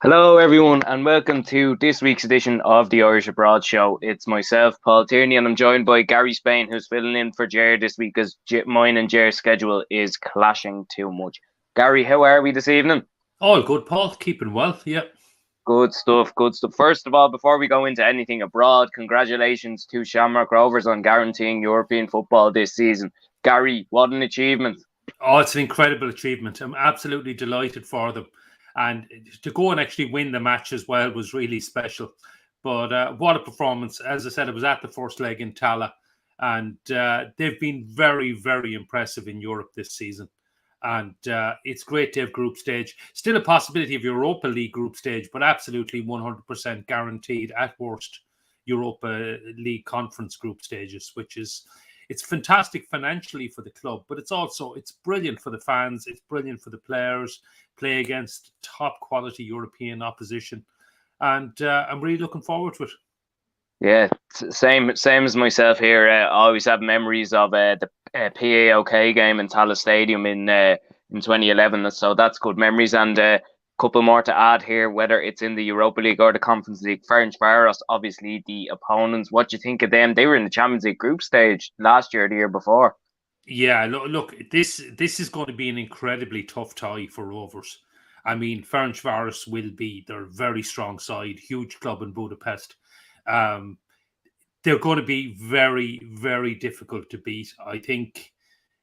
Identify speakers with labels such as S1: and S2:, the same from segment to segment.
S1: Hello, everyone, and welcome to this week's edition of the Irish Abroad Show. It's myself, Paul Tierney, and I'm joined by Gary Spain, who's filling in for Jer this week as mine and Jer's schedule is clashing too much. Gary, how are we this evening?
S2: All good, Paul. Keeping well. Yeah.
S1: Good stuff, good stuff. First of all, before we go into anything abroad, congratulations to Shamrock Rovers on guaranteeing European football this season. Gary, what an achievement.
S2: Oh, it's an incredible achievement. I'm absolutely delighted for them. And to go and actually win the match as well was really special. But what a performance. As I said, it was at the first leg in Tala. And they've been very, very impressive in Europe this season. And it's great to have group stage. Still a possibility of Europa League group stage, but absolutely 100% guaranteed at worst Europa League conference group stages, which is it's fantastic financially for the club, but it's brilliant for the fans. It's brilliant for the players. Play against top quality European opposition, and I'm really looking forward to it.
S1: Yeah, same as myself here. I always have memories of the PAOK game in Tallaght Stadium in 2011. So that's good memories. And a couple more to add here, whether it's in the Europa League or the Conference League. Ferencváros, obviously the opponents. What do you think of them? They were in the Champions League group stage last year, the year before.
S2: Yeah, look, this is going to be an incredibly tough tie for Rovers. I mean, Ferencváros will be their very strong side, huge club in Budapest. Um, they're going to be very, very difficult to beat. I think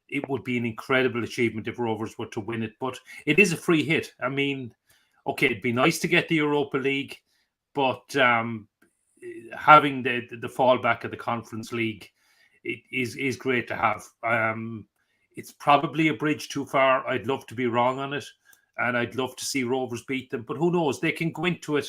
S2: it would be an incredible achievement if Rovers were to win it, but it is a free hit. I mean, okay, it'd be nice to get the Europa League, but having the fallback of the Conference League it is great to have. It's probably a bridge too far. I'd love to be wrong on it, and I'd love to see Rovers beat them. But who knows? They can go into it.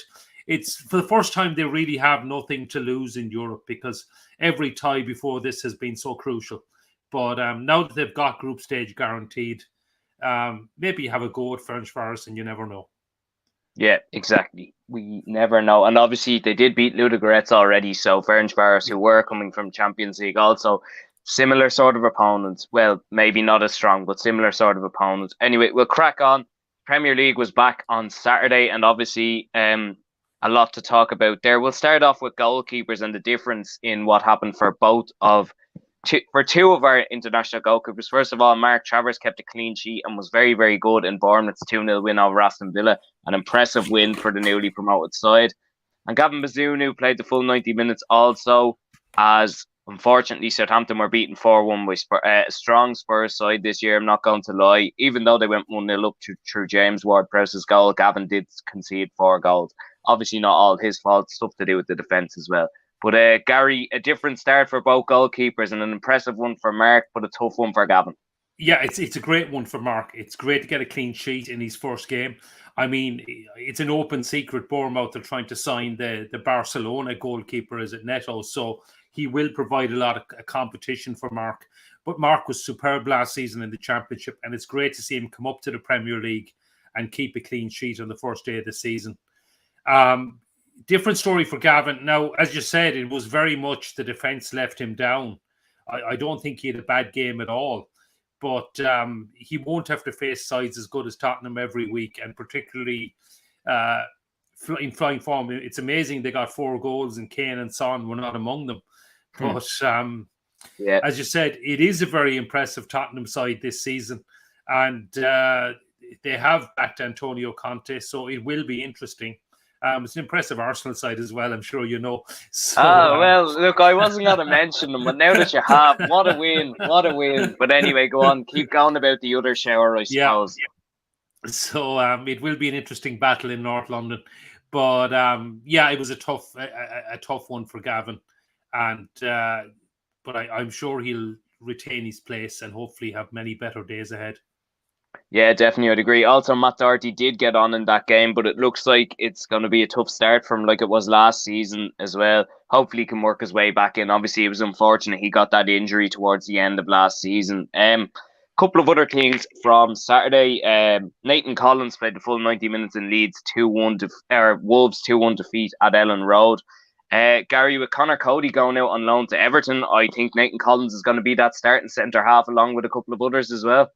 S2: It's for the first time they really have nothing to lose in Europe because every tie before this has been so crucial. But now that they've got group stage guaranteed, maybe have a go at Ferencváros, and you never know.
S1: Yeah, exactly. We never know. And obviously, they did beat Ludogorets already. So Ferencváros, who were coming from Champions League, also similar sort of opponents. Well, maybe not as strong, but similar sort of opponents. Anyway, we'll crack on. Premier League was back on Saturday, and obviously, a lot to talk about there. We'll start off with goalkeepers and the difference in what happened for two of our international goalkeepers. First of all, Mark Travers kept a clean sheet and was very, very good in Bournemouth's 2-0 win over Aston Villa. An impressive win for the newly promoted side. And Gavin Bazunu played the full 90 minutes also, as unfortunately Southampton were beaten 4-1 by a strong Spurs side this year. I'm not going to lie. Even though they went 1-0 up through James Ward-Prowse's goal, Gavin did concede 4 goals. Obviously not all his fault, stuff to do with the defence as well. But Gary, a different start for both goalkeepers and an impressive one for Mark, but a tough one for Gavin.
S2: Yeah, it's a great one for Mark. It's great to get a clean sheet in his first game. I mean, it's an open secret. Bournemouth are trying to sign the Barcelona goalkeeper, is it Neto? So he will provide a lot of competition for Mark. But Mark was superb last season in the Championship, and it's great to see him come up to the Premier League and keep a clean sheet on the first day of the season. Different story for Gavin. Now, as you said, it was very much the defence left him down. I don't think he had a bad game at all. But he won't have to face sides as good as Tottenham every week, and particularly in flying form. It's amazing they got 4 goals, and Kane and Son were not among them. But as you said, it is a very impressive Tottenham side this season, and they have backed Antonio Conte, so it will be interesting. It's an impressive Arsenal side as well, I'm sure you know.
S1: So, well, look, I wasn't going to mention them, but now that you have, what a win, what a win. But anyway, go on, keep going about the other shower, I suppose.
S2: Yeah. So it will be an interesting battle in North London. But it was a tough one for Gavin. And but I'm sure he'll retain his place and hopefully have many better days ahead.
S1: Yeah, definitely, I'd agree. Also, Matt Doherty did get on in that game, but it looks like it's going to be a tough start from like it was last season as well. Hopefully he can work his way back in. Obviously, it was unfortunate he got that injury towards the end of last season. Couple of other things from Saturday. Nathan Collins played the full 90 minutes in Leeds 2-1 Wolves 2-1 defeat at Ellen Road. Gary, with Connor Cody going out on loan to Everton, I think Nathan Collins is going to be that starting centre half along with a couple of others as well.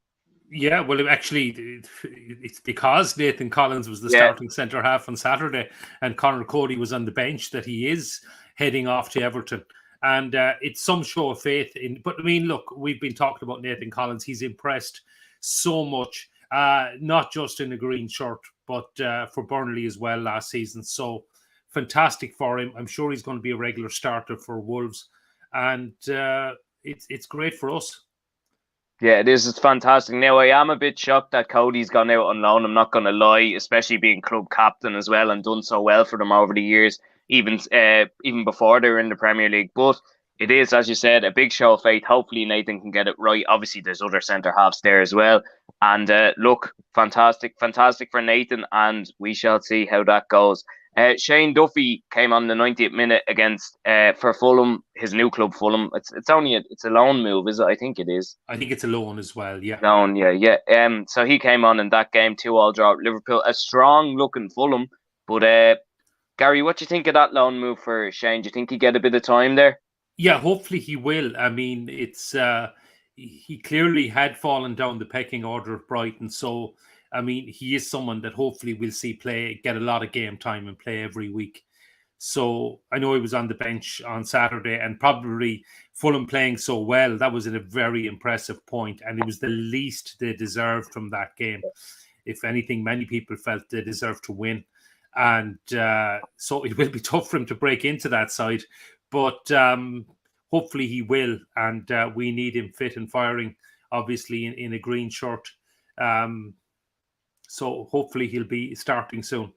S2: Yeah, well, actually, it's because Nathan Collins was the
S1: Yeah,
S2: starting centre half on Saturday and Conor Cody was on the bench that he is heading off to Everton. And it's some show of faith in. But I mean, look, we've been talking about Nathan Collins. He's impressed so much, not just in the green shirt, but for Burnley as well last season. So fantastic for him. I'm sure he's going to be a regular starter for Wolves, and it's great for us.
S1: yeah, it is. It's fantastic. Now, I am a bit shocked that Cody's gone out on loan. I'm not going to lie, especially being club captain as well and done so well for them over the years, even before they were in the Premier League. But it is, as you said, a big show of faith. Hopefully, Nathan can get it right. Obviously, there's other centre halves there as well. And look, fantastic for Nathan, and we shall see how that goes. Shane Duffy came on the 90th minute against for Fulham, his new club Fulham. It's only it's a loan move, is it? I think it is.
S2: I think it's a loan as well, yeah.
S1: Loan, yeah. So he came on in that game, 2-2 draw at Liverpool. A strong looking Fulham, but Gary, what do you think of that loan move for Shane? Do you think he get a bit of time there?
S2: Yeah, hopefully he will. I mean, it's he clearly had fallen down the pecking order of Brighton, so I mean, he is someone that hopefully we'll see get a lot of game time and play every week. So I know he was on the bench on Saturday, and probably Fulham playing so well, that was a very impressive point, and it was the least they deserved from that game. If anything, many people felt they deserved to win, and so it will be tough for him to break into that side, but hopefully he will, and we need him fit and firing, obviously in a green shirt. So hopefully he'll be starting soon.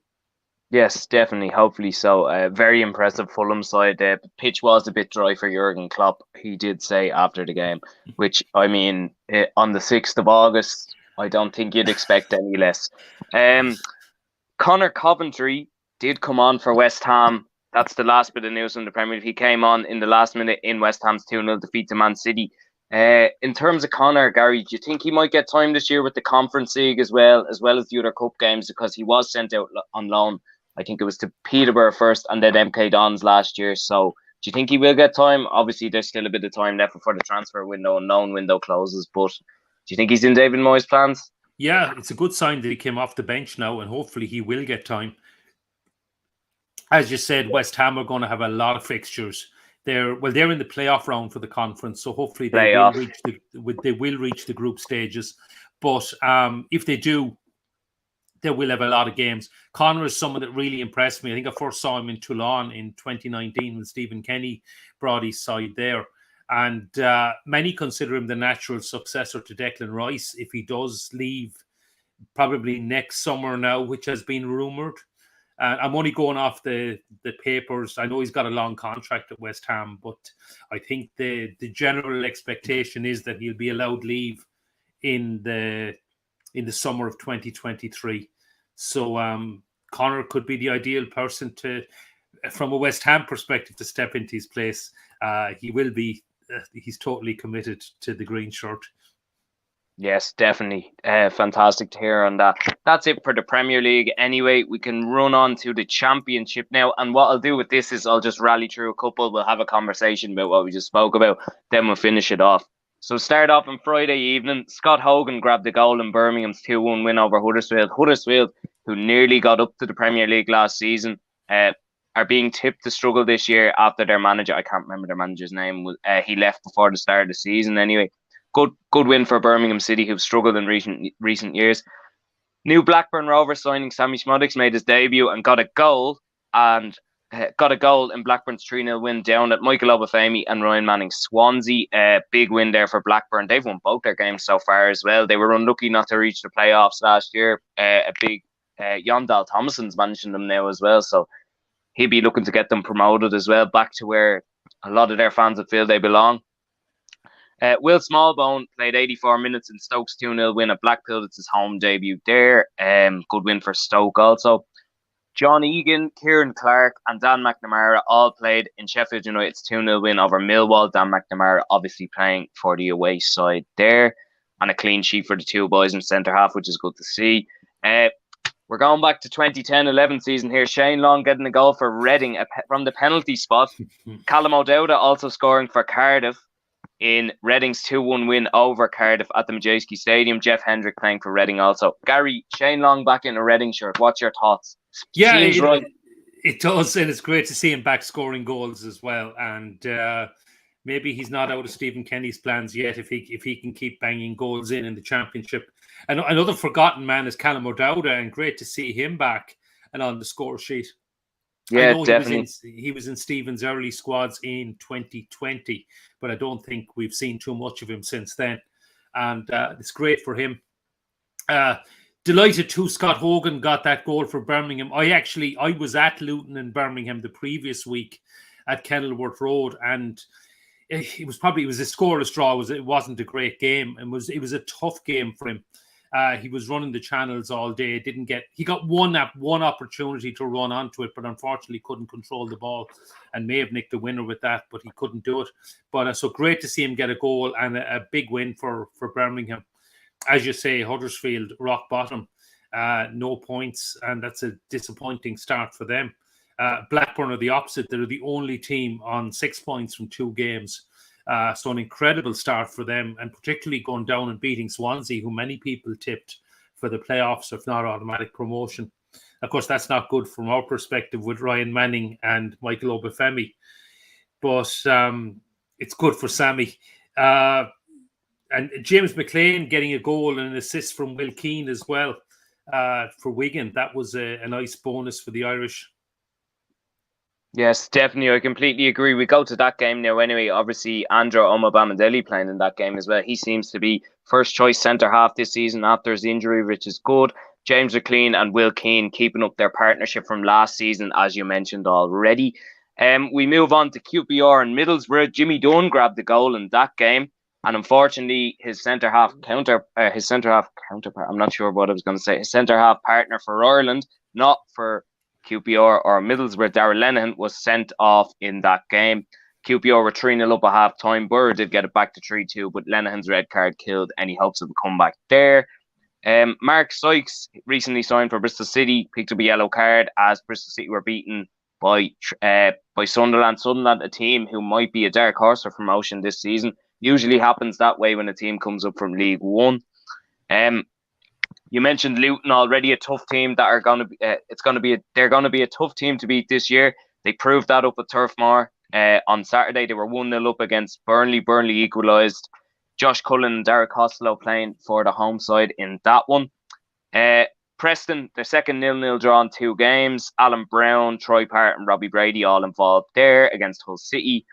S1: Yes, definitely. Hopefully so. Very impressive Fulham side. The pitch was a bit dry for Jurgen Klopp. He did say after the game, which I mean, on the 6th of August, I don't think you'd expect any less. Connor Coventry did come on for West Ham. That's the last bit of news from the Premier League. He came on in the last minute in West Ham's 2-0 defeat to Man City. In terms of Connor, Gary, do you think he might get time this year with the Conference League as well as the other cup games, because he was sent out on loan? I think it was to Peterborough first and then MK Dons last year. So do you think he will get time? Obviously, there's still a bit of time left before the transfer window and loan window closes. But do you think he's in David Moyes' plans?
S2: Yeah, it's a good sign that he came off the bench now, and hopefully he will get time. As you said, West Ham are going to have a lot of fixtures. They're in the playoff round for the conference, so hopefully they will reach the group stages. But if they do, they will have a lot of games. Connor is someone that really impressed me. I think I first saw him in Toulon in 2019 when Stephen Kenny brought his side there. And many consider him the natural successor to Declan Rice if he does leave probably next summer now, which has been rumoured. I'm only going off the papers. I know he's got a long contract at West Ham, but I think the general expectation is that he'll be allowed leave in the summer of 2023. So Connor could be the ideal person from a West Ham perspective, to step into his place. He will be. He's totally committed to the green shirt.
S1: Yes, definitely. Fantastic to hear on that. That's it for the Premier League. Anyway, we can run on to the Championship now. And what I'll do with this is I'll just rally through a couple. We'll have a conversation about what we just spoke about. Then we'll finish it off. So start off on Friday evening. Scott Hogan grabbed the goal in Birmingham's 2-1 win over Huddersfield. Huddersfield, who nearly got up to the Premier League last season, are being tipped to struggle this year after their manager, I can't remember their manager's name, he left before the start of the season anyway. Good win for Birmingham City, who've struggled in recent years. New Blackburn Rovers signing Sammy Szmodics made his debut and got a goal in Blackburn's 3-0 win down at Michael Obafemi and Ryan Manning's Swansea. Big win there for Blackburn. They've won both their games so far as well. They were unlucky not to reach the playoffs last year. Jon Dahl Tomasson's managing them now as well, so he'd be looking to get them promoted as well, back to where a lot of their fans would feel they belong. Will Smallbone played 84 minutes in Stoke's 2-0 win at Blackpool. It's his home debut there. Good win for Stoke also. John Egan, Kieran Clark and Dan McNamara all played in Sheffield United's 2-0 win over Millwall. Dan McNamara obviously playing for the away side there. And a clean sheet for the two boys in centre-half, which is good to see. We're going back to 2010-11 season here. Shane Long getting a goal for Reading from the penalty spot. Callum O'Dowda also scoring for Cardiff. in Reading's 2-1 win over Cardiff at the Majeski Stadium. Jeff Hendrick playing for Reading also. Gary, Shane Long back in a Reading shirt. What's your thoughts?
S2: Yeah,
S1: Seems right.
S2: It does, and it's great to see him back scoring goals as well. And maybe he's not out of Stephen Kenny's plans yet if he can keep banging goals in the Championship. And another forgotten man is Callum O'Dowda, and great to see him back and on the score sheet.
S1: Yeah,
S2: I know
S1: definitely.
S2: He was in Stephen's early squads in 2020, but I don't think we've seen too much of him since then. And it's great for him. Delighted too, Scott Hogan got that goal for Birmingham. I was at Luton and Birmingham the previous week at Kenilworth Road, and it was a scoreless draw. It wasn't a great game, and it was a tough game for him. He was running the channels all day. He got one opportunity to run onto it, but unfortunately couldn't control the ball, and may have nicked the winner with that, but he couldn't do it. But so great to see him get a goal and a big win for Birmingham. As you say, Huddersfield rock bottom, no points, and that's a disappointing start for them. Blackburn are the opposite. They're the only team on 6 points from 2 games. So an incredible start for them, and particularly going down and beating Swansea, who many people tipped for the playoffs, if not automatic promotion. Of course, that's not good from our perspective with Ryan Manning and Michael Obafemi, but it's good for Sammy. And James McClean getting a goal and an assist from Will Keane as well for Wigan. That was a nice bonus for the Irish.
S1: Yes, definitely. I completely agree. We go to that game now anyway. Obviously, Andrew Omobamidele playing in that game as well. He seems to be first choice centre-half this season after his injury, which is good. James McClean and Will Keane keeping up their partnership from last season, as you mentioned already. We move on to QPR and Middlesbrough. Jimmy Dunn grabbed the goal in that game. And unfortunately, his centre-half counterpart, I'm not sure what I was going to say, his centre-half partner for Ireland, not for QPR or Middlesbrough, Darragh Lenihan, was sent off in that game. QPR were 3-0 up at half-time. Borough did get it back to 3-2, but Lenihan's red card killed any hopes of a comeback there. Mark Sykes recently signed for Bristol City, picked up a yellow card as Bristol City were beaten by Sunderland. Sunderland, a team who might be a dark horse for promotion this season. Usually happens that way when a team comes up from League One. You mentioned Luton already, a tough team that are going to be. They're going to be a tough team to beat this year. They proved that up at Turf Moor on Saturday. They were 1-0 up against Burnley. Burnley equalised. Josh Cullen and Derek Costello playing for the home side in that one. Preston, their second 0-0 draw in 2 games. Alan Brown, Troy Parrott and Robbie Brady all involved there against Hull City.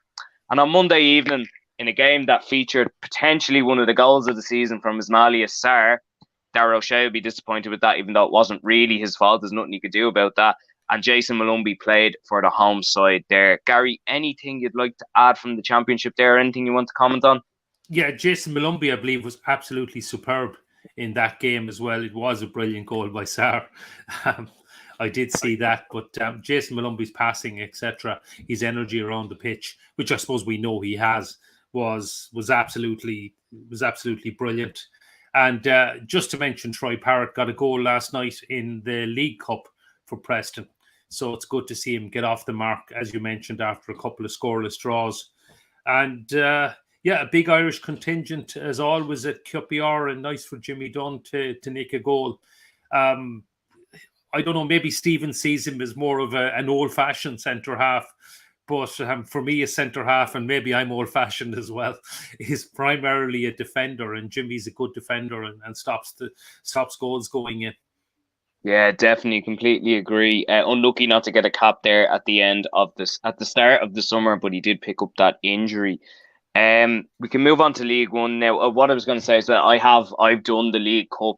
S1: And on Monday evening, in a game that featured potentially one of the goals of the season from Ismaila Sarr, Darragh O'Shea will be disappointed with that, even though it wasn't really his fault. There's nothing he could do about that. And Jason Malumbi played for the home side there. Gary, anything you'd like to add from the Championship there? Anything you want to comment on?
S2: Yeah, Jason Malumbi, I believe, was absolutely superb in that game as well. It was a brilliant goal by Sarr. I did see that, but Jason Malumbi's passing, etc., his energy around the pitch, which I suppose we know he has, was absolutely brilliant. And just to mention, Troy Parrott got a goal last night in the League Cup for Preston. So it's good to see him get off the mark, as you mentioned, after a couple of scoreless draws. And a big Irish contingent, as always, at QPR, and nice for Jimmy Dunn to nick a goal. I don't know, maybe Stephen sees him as more of an old-fashioned centre-half. But for me, a centre-half, and maybe I'm old-fashioned as well, is primarily a defender, and Jimmy's a good defender and stops goals going in.
S1: Yeah, definitely, completely agree. Unlucky not to get a cap there at the end of this, at the start of the summer, but he did pick up that injury. We can move on to League One now. What I was going to say is that I've done the League Cup.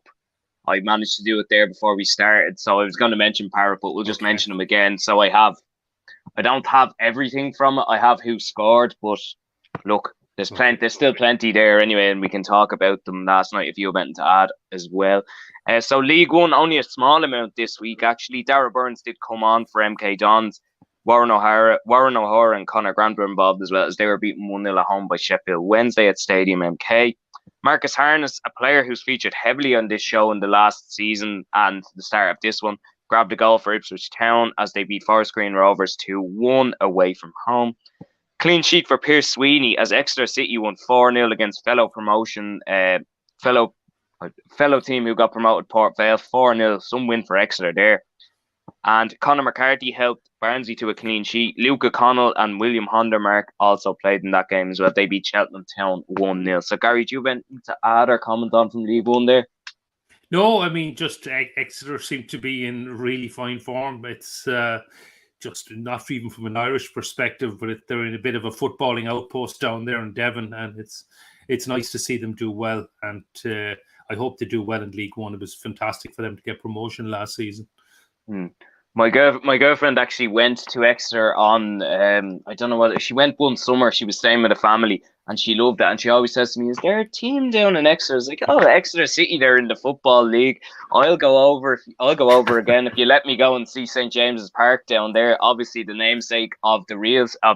S1: I managed to do it there before we started, so I was going to mention Parrott, but we'll just mention him again. So I don't have everything from it. I have who scored, but look, there's still plenty there anyway, and we can talk about them last night if you have anything to add as well. So League One, only a small amount this week actually. Darragh Burns did come on for MK Dons. Warren O'Hara and Conor Grant were involved as well, as they were beaten 1-0 at home by Sheffield Wednesday at Stadium MK. Marcus Harness, a player who's featured heavily on this show in the last season and the start of this one, grabbed a goal for Ipswich Town as they beat Forest Green Rovers 2-1 away from home. Clean sheet for Pierce Sweeney as Exeter City won 4-0 against fellow team who got promoted, Port Vale, 4-0. Some win for Exeter there. And Conor McCarthy helped Barnsley to a clean sheet. Luke O'Connell and William Hondermark also played in that game as well. They beat Cheltenham Town 1-0. So, Gary, do you have anything to add or comment on from League One there?
S2: No, I mean, just Exeter seem to be in really fine form. It's just not even from an Irish perspective, but they're in a bit of a footballing outpost down there in Devon, and it's nice to see them do well. And I hope they do well in League One. It was fantastic for them to get promotion last season.
S1: My girlfriend actually went to Exeter on I don't know what she went one summer. She was staying with a family and she loved it. And she always says to me, "Is there a team down in Exeter?" I was like, "Oh, Exeter City, they're in the football league. I'll go over again if you let me go and see St James's Park down there. Obviously, the namesake of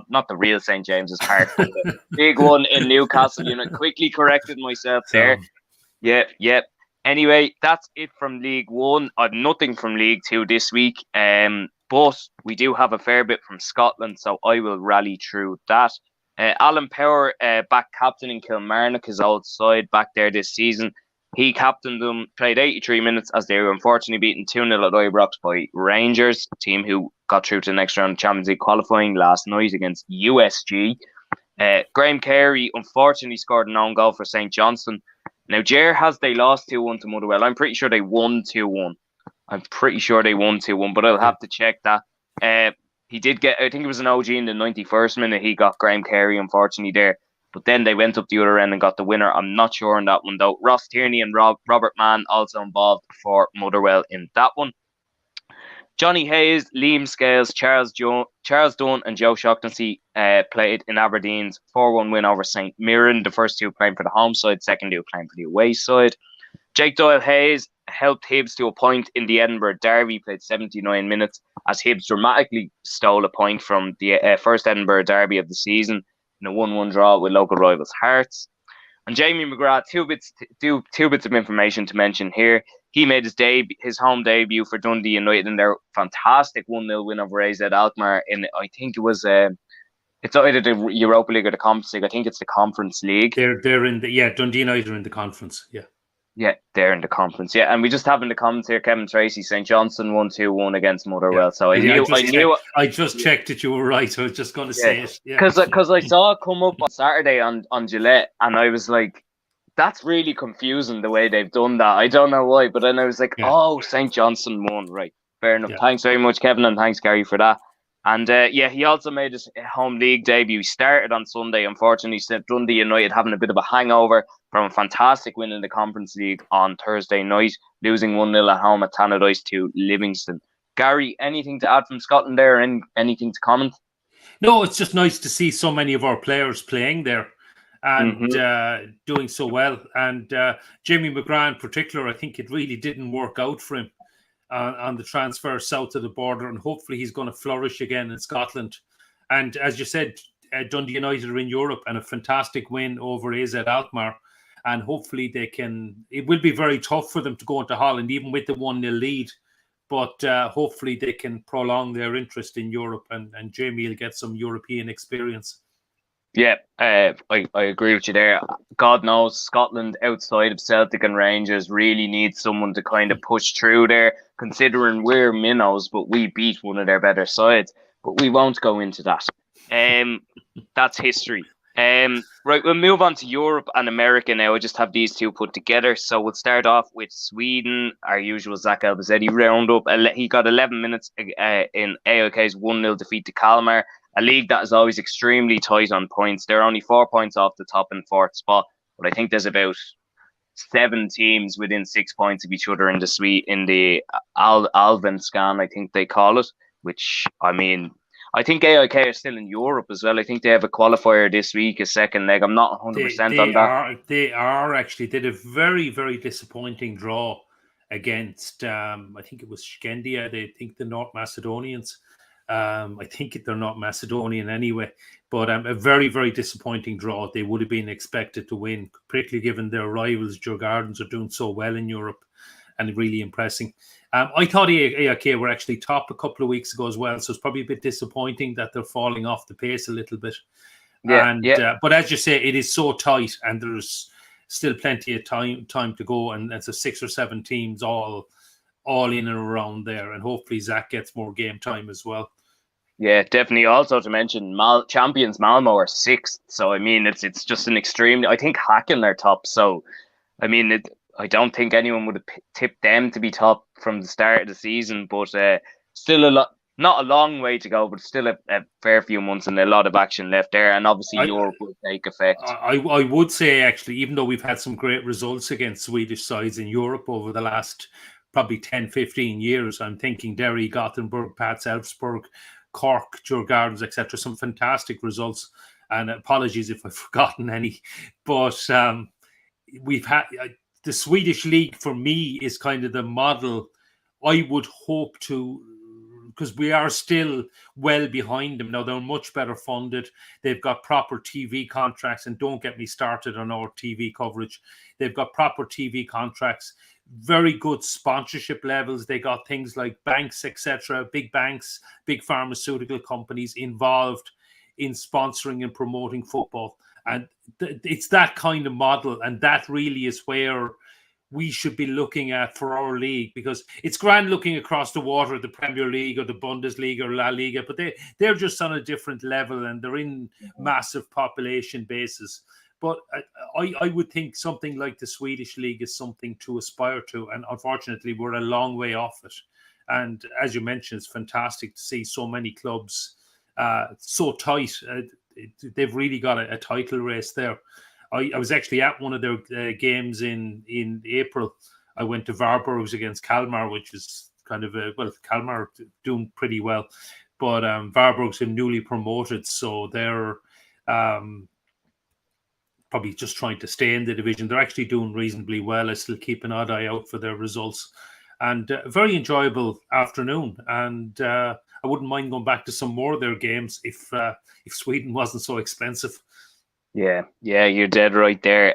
S1: not the real St James's Park, but the big one in Newcastle." Quickly corrected myself there. Yeah. Anyway, that's it from League One. I've nothing from League Two this week. But we do have a fair bit from Scotland, so I will rally through that. Alan Power, back captain in Kilmarnock, his old side back there this season. He captained them, played 83 minutes as they were unfortunately beaten 2-0 at Ibrox by Rangers, a team who got through to the next round of Champions League qualifying last night against USG. Graham Carey unfortunately scored an own goal for St Johnstone. Now, they lost 2-1 to Motherwell. I'm pretty sure they won 2-1. But I'll have to check that. He did get, I think it was an OG in the 91st minute. He got Graham Carey, unfortunately, there. But then they went up the other end and got the winner. I'm not sure on that one, though. Ross Tierney and Robert Mann also involved for Motherwell in that one. Johnny Hayes, Liam Scales, Charles Dunn and Joe Shaughnessy played in Aberdeen's 4-1 win over St Mirren. The first two playing for the home side, second two playing for the away side. Jake Doyle-Hayes helped Hibs to a point in the Edinburgh Derby. He played 79 minutes as Hibs dramatically stole a point from the first Edinburgh Derby of the season in a 1-1 draw with local rivals Hearts. And Jamie McGrath, two bits of information to mention here. He made his home debut for Dundee United in their fantastic 1-0 win over AZ Alkmaar in, I think it was it's either the Europa League or the Conference League. I think it's the Conference League.
S2: They're in the Dundee United are in the Conference.
S1: Yeah, they're in the Conference. Yeah, and we just have in the comments here, Kevin Tracy, St Johnstone 1-2-1 against Motherwell. Yeah. So
S2: I just checked that you were right. I was just going to say it.
S1: Because I saw it come up on Saturday on Gillette, and I was like, that's really confusing the way they've done that. I don't know why, but then I was like, oh, St Johnstone won, right? Fair enough. Yeah. Thanks very much, Kevin, and thanks, Gary, for that. And he also made his home league debut. He started on Sunday. Unfortunately, Dundee United having a bit of a hangover from a fantastic win in the Conference League on Thursday night, losing 1-0 at home at Tannadice to Livingston. Gary, anything to add from Scotland there, or anything to comment?
S2: No, it's just nice to see so many of our players playing there and doing so well. And Jamie McGrath in particular, I think it really didn't work out for him on the transfer south of the border, and hopefully he's going to flourish again in Scotland. And as you said, Dundee United are in Europe and a fantastic win over AZ Alkmaar, and hopefully it will be very tough for them to go into Holland even with the 1-0 lead, but hopefully they can prolong their interest in Europe, and Jamie will get some European experience.
S1: Yeah, I agree with you there. God knows Scotland outside of Celtic and Rangers really needs someone to kind of push through there, considering we're minnows, but we beat one of their better sides. But we won't go into that. That's history. Right, we'll move on to Europe and America now. I just have these two put together. So we'll start off with Sweden, our usual Zach Elbazetti roundup. He got 11 minutes in AIK's 1-0 defeat to Kalmar, a league that is always extremely tight on points. They're only 4 points off the top and fourth spot, but I think there's about 7 teams within 6 points of each other in the Allsvenskan, I think they call it, which, I mean, I think AIK are still in Europe as well. I think they have a qualifier this week, a second leg. I'm not 100% on that.
S2: They are actually. They did a very, very disappointing draw against, I think it was Skendia. They think the North Macedonians. I think they're not Macedonian anyway, but a very, very disappointing draw. They would have been expected to win, particularly given their rivals. Djurgårdens are doing so well in Europe and really impressing. I thought AIK were actually top a couple of weeks ago as well, so it's probably a bit disappointing that they're falling off the pace a little bit. But as you say, it is so tight, and there's still plenty of time to go, and it's a 6 or 7 teams all in and around there, and hopefully Zach gets more game time as well.
S1: Yeah, definitely. Also to mention, champions Malmo are 6th, so I mean it's just an extreme. I think Hacken are top, so I mean I don't think anyone would have tipped them to be top from the start of the season, but still not a long way to go, but still a fair few months and a lot of action left there, and obviously Europe will take effect.
S2: I would say, actually, even though we've had some great results against Swedish sides in Europe over the last probably 10, 15 years, I'm thinking Derry, Gothenburg, Pats, Elfsborg, Cork, Djurgardens, etc. Some fantastic results, and apologies if I've forgotten any, but we've had the Swedish league for me is kind of the model I would hope to, because we are still well behind them now. They're much better funded. They've got proper TV contracts, and don't get me started on our TV coverage. They've got proper TV contracts, very good sponsorship levels. They got things like banks, etc., big banks, big pharmaceutical companies involved in sponsoring and promoting football. And it's that kind of model, and that really is where we should be looking at for our league, because it's grand looking across the water at the Premier League or the Bundesliga or La Liga, but they're just on a different level, and they're in massive population bases. But I would think something like the Swedish league is something to aspire to, and unfortunately we're a long way off it. And as you mentioned, it's fantastic to see so many clubs so tight. They've really got a title race there. I was actually at one of their games in April. I went to Varbergs against Kalmar, which is kind of Kalmar doing pretty well, but Varbergs are newly promoted, so they're probably just trying to stay in the division. They're actually doing reasonably well. I still keep an odd eye out for their results, and a very enjoyable afternoon. And I wouldn't mind going back to some more of their games if Sweden wasn't so expensive.
S1: Yeah, you're dead right there.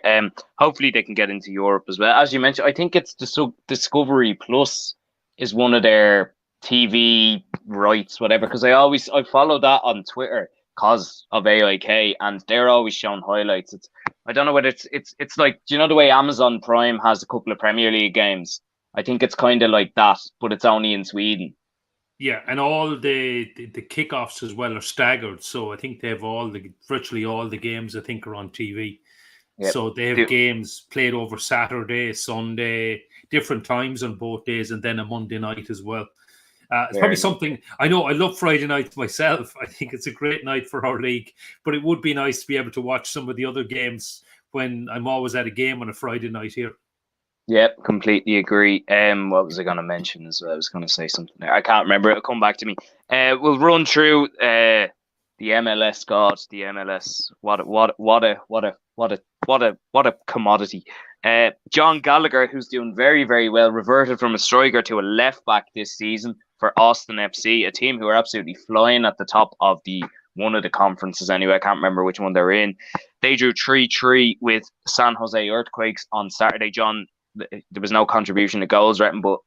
S1: Hopefully they can get into Europe as well. As you mentioned, I think it's Discovery Plus is one of their TV rights, whatever. Because I follow that on Twitter because of AIK, and they're always showing highlights. I don't know whether it's like, do you know the way Amazon Prime has a couple of Premier League games? I think it's kind of like that, but it's only in Sweden.
S2: Yeah, and all the kickoffs as well are staggered. So I think they have virtually all the games I think are on TV. Yep. So they have games played over Saturday, Sunday, different times on both days, and then a Monday night as well. It's probably something, I know I love Friday nights myself. I think it's a great night for our league, but it would be nice to be able to watch some of the other games when I'm always at a game on a Friday night here.
S1: Yep, completely agree. What was I going to mention as well? I was going to say something there. I can't remember. It'll come back to me. We'll run through the MLS. God, the MLS. What a commodity. John Gallagher, who's doing very, very well, reverted from a striker to a left back this season for Austin FC, a team who are absolutely flying at the top of one of the conferences anyway. I can't remember which one they're in. They drew 3-3 with San Jose Earthquakes on Saturday. John, there was no contribution to goals, written, but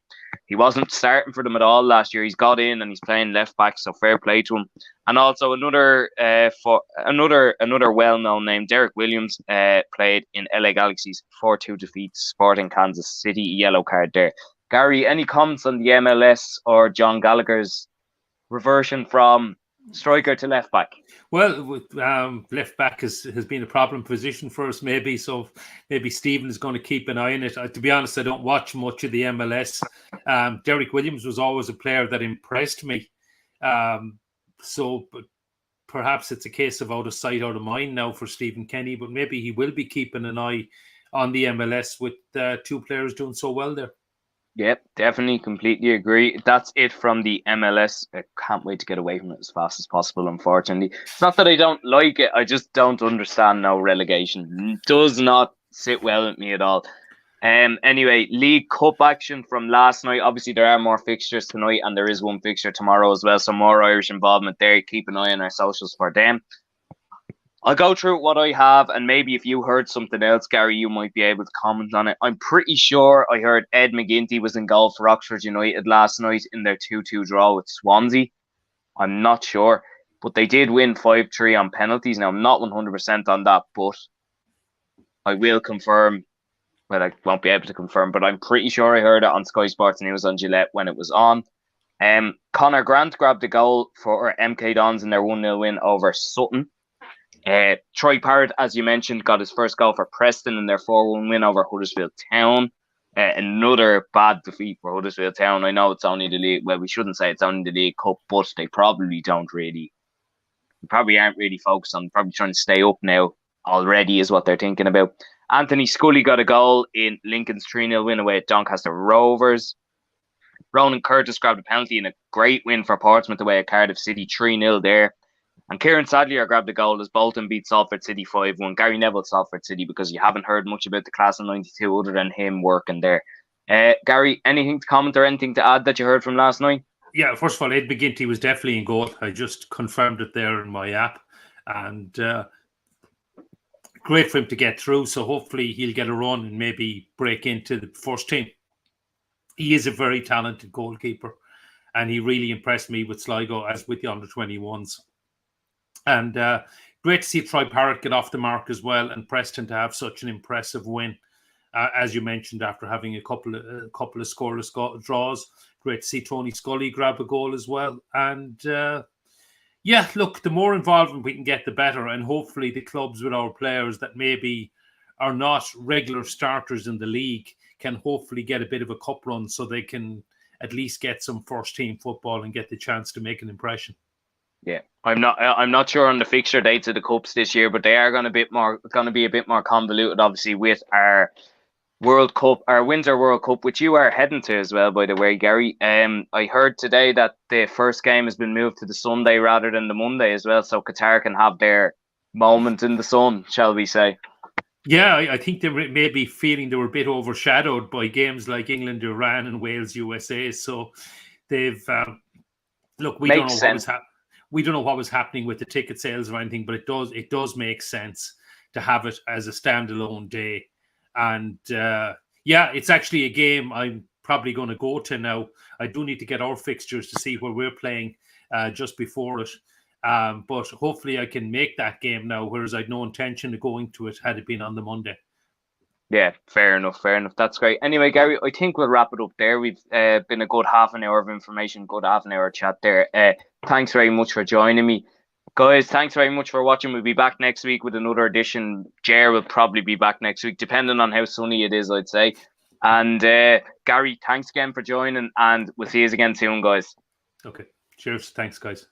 S1: he wasn't starting for them at all last year. He's got in and he's playing left back, so fair play to him. And also another well-known name, Derek Williams, played in LA Galaxy's 4-2 defeat Sporting Kansas City. Yellow card there. Gary, any comments on the MLS or John Gallagher's reversion from striker to left back?
S2: Well, left back has been a problem position for us, maybe. So maybe Stephen is going to keep an eye on it. To be honest, I don't watch much of the MLS. Derek Williams was always a player that impressed me. But perhaps it's a case of out of sight, out of mind now for Stephen Kenny. But maybe he will be keeping an eye on the MLS with two players doing so well there.
S1: Yep, definitely, completely agree. That's it from the MLS. I can't wait to get away from it as fast as possible, unfortunately. It's not that I don't like it, I just don't understand no relegation. It does not sit well with me at all. Anyway, League Cup action from last night. Obviously, there are more fixtures tonight, and there is one fixture tomorrow as well, so more Irish involvement there. Keep an eye on our socials for them. I'll go through what I have, and maybe if you heard something else, Gary, you might be able to comment on it. I'm pretty sure I heard Ed McGinty was in goal for Oxford United last night in their 2-2 draw with Swansea. I'm not sure, but they did win 5-3 on penalties. Now, I'm not 100% on that, but I will confirm. Well, I won't be able to confirm, but I'm pretty sure I heard it on Sky Sports News on Gillette when it was on. Conor Grant grabbed a goal for MK Dons in their 1-0 win over Sutton. Troy Parrott, as you mentioned, got his first goal for Preston in their 4-1 win over Huddersfield Town. Another bad defeat for Huddersfield Town. I know it's only the league. Well, we shouldn't say it's only the League Cup, but they probably aren't really focused on probably trying to stay up now already is what they're thinking about. Anthony Scully got a goal in Lincoln's 3-0 win away at Doncaster Rovers. Ronan Curtis grabbed a penalty in a great win for Portsmouth away at Cardiff City, 3-0 there. And Kieran Sadlier grabbed a goal as Bolton beat Salford City 5-1. Gary Neville, Salford City, because you haven't heard much about the class of 92 other than him working there. Gary, anything to comment or anything to add that you heard from last night?
S2: Yeah, first of all, Ed McGinty was definitely in goal. I just confirmed it there in my app. And great for him to get through. So hopefully he'll get a run and maybe break into the first team. He is a very talented goalkeeper. And he really impressed me with Sligo as with the under-21s. And great to see Troy Parrott get off the mark as well, and Preston to have such an impressive win, as you mentioned, after having a couple of scoreless draws. Great to see Tony Scully grab a goal as well. And look, the more involvement we can get, the better. And hopefully the clubs with our players that maybe are not regular starters in the league can hopefully get a bit of a cup run so they can at least get some first team football and get the chance to make an impression.
S1: Yeah, I'm not sure on the fixture dates of the cups this year, but they are going to be a bit more convoluted, obviously, with our World Cup, our Windsor World Cup, which you are heading to as well, by the way, Gary. I heard today that the first game has been moved to the Sunday rather than the Monday as well, so Qatar can have their moment in the sun, shall we say?
S2: Yeah, I think they were maybe feeling they were a bit overshadowed by games like England, Iran, and Wales, USA. So they've look, we don't know what was happening with the ticket sales or anything, but it does make sense to have it as a standalone day. And it's actually a game I'm probably going to go to now. I do need to get our fixtures to see where we're playing just before it. But hopefully I can make that game now, whereas I'd no intention of going to it had it been on the Monday.
S1: Yeah, fair enough. That's great. Anyway, Gary, I think we'll wrap it up there. We've been a good half an hour of information, good half an hour chat there. Thanks very much for joining me. Guys, thanks very much for watching. We'll be back next week with another edition. Jer will probably be back next week, depending on how sunny it is, I'd say. And Gary, thanks again for joining, and we'll see you again soon, guys.
S2: Okay. Cheers. Thanks, guys.